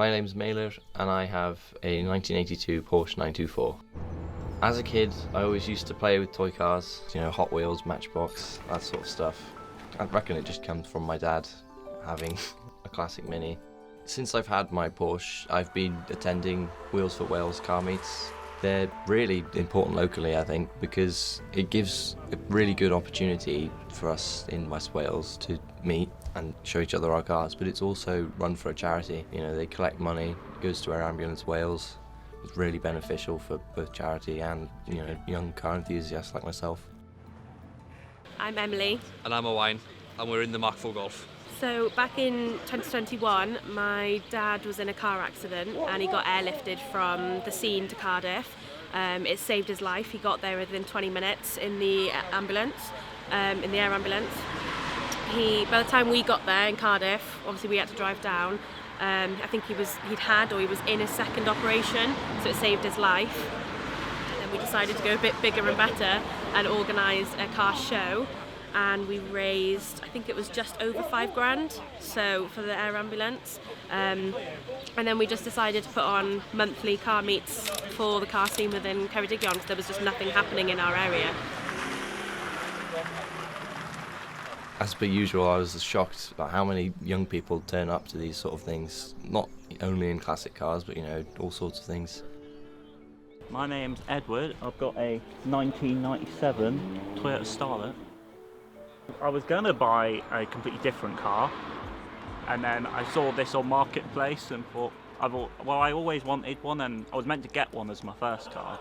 My name's Mailer and I have a 1982 Porsche 924. As a kid, I always used to play with toy cars, Hot Wheels, Matchbox, that sort of stuff. I reckon it just comes from my dad having a classic Mini. Since I've had my Porsche, I've been attending Wheels for Wales car meets. They're really important locally, I think, because it gives a really good opportunity for us in West Wales to meet and show each other our cars, but it's also run for a charity. They collect money, it goes to Air Ambulance Wales. It's really beneficial for both charity and, young car enthusiasts like myself. I'm Emily. And I'm Owain, and we're in the Mark IV Golf. So back in 2021, my dad was in a car accident and he got airlifted from the scene to Cardiff. It saved his life. He got there within 20 minutes in the ambulance, in the air ambulance. By the time we got there in Cardiff, obviously we had to drive down. I think he was in his second operation, so it saved his life. And then we decided to go a bit bigger and better and organise a car show. And we raised, I think it was just over £5,000, so for the air ambulance. And then we just decided to put on monthly car meets for the car scene within Ceredigion, because there was just nothing happening in our area. As per usual, I was shocked at how many young people turn up to these sort of things, not only in classic cars, but all sorts of things. My name's Edward. I've got a 1997 Toyota Starlet. I was going to buy a completely different car, and then I saw this on Marketplace and thought, I always wanted one, and I was meant to get one as my first car,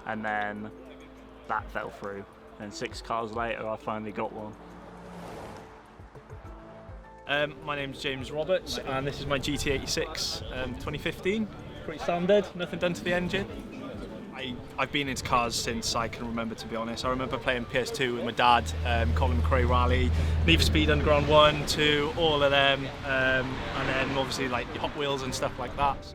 and then that fell through, and 6 cars later I finally got one. My name's James Roberts, and this is my GT86 2015. Pretty standard, nothing done to the engine. I've been into cars since I can remember, to be honest. I remember playing PS2 with my dad, Colin McRae Rally, Need for Speed Underground 1, 2, all of them, and then obviously like Hot Wheels and stuff like that.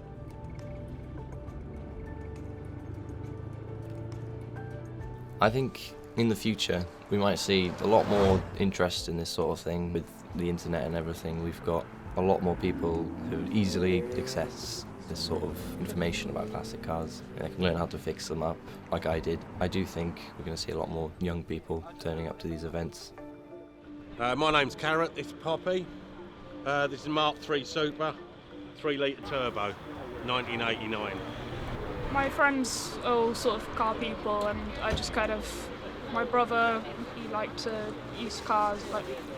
I think in the future we might see a lot more interest in this sort of thing. With the internet and everything, we've got a lot more people who easily access this sort of information about classic cars. They can learn how to fix them up, like I did. I do think we're going to see a lot more young people turning up to these events. My name's Carrot, this is Poppy. This is Mark III Super, 3 litre turbo, 1989. My friends are all sort of car people, and my brother, he liked to use cars,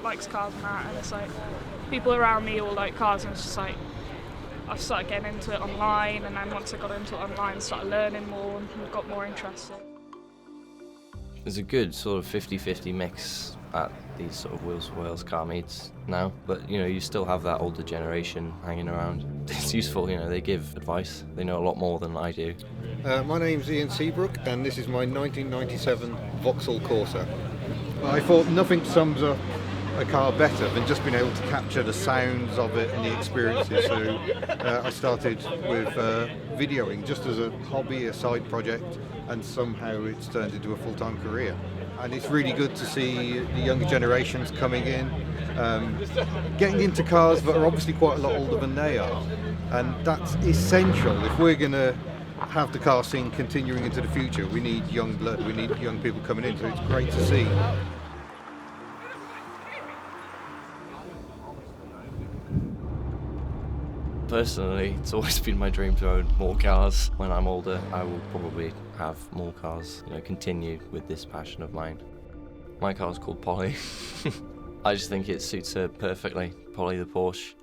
likes cars and that, and it's like, people around me all like cars, and it's just like, I started getting into it online, and then once I got into it online, started learning more and got more interested. There's a good sort of 50-50 mix at these sort of Wheels for Wales car meets now, but you still have that older generation hanging around. It's useful, they give advice. They know a lot more than I do. My name's Ian Seabrook, and this is my 1997 Vauxhall Corsa. I thought nothing sums up a car better than just being able to capture the sounds of it and the experiences. So I started with videoing just as a hobby, a side project, and somehow it's turned into a full-time career. And it's really good to see the younger generations coming in, getting into cars that are obviously quite a lot older than they are. And that's essential. If we're going to have the car scene continuing into the future, we need young blood, we need young people coming in, so it's great to see. Personally, it's always been my dream to own more cars. When I'm older, I will probably have more cars, continue with this passion of mine. My car's called Polly. I just think it suits her perfectly. Polly the Porsche.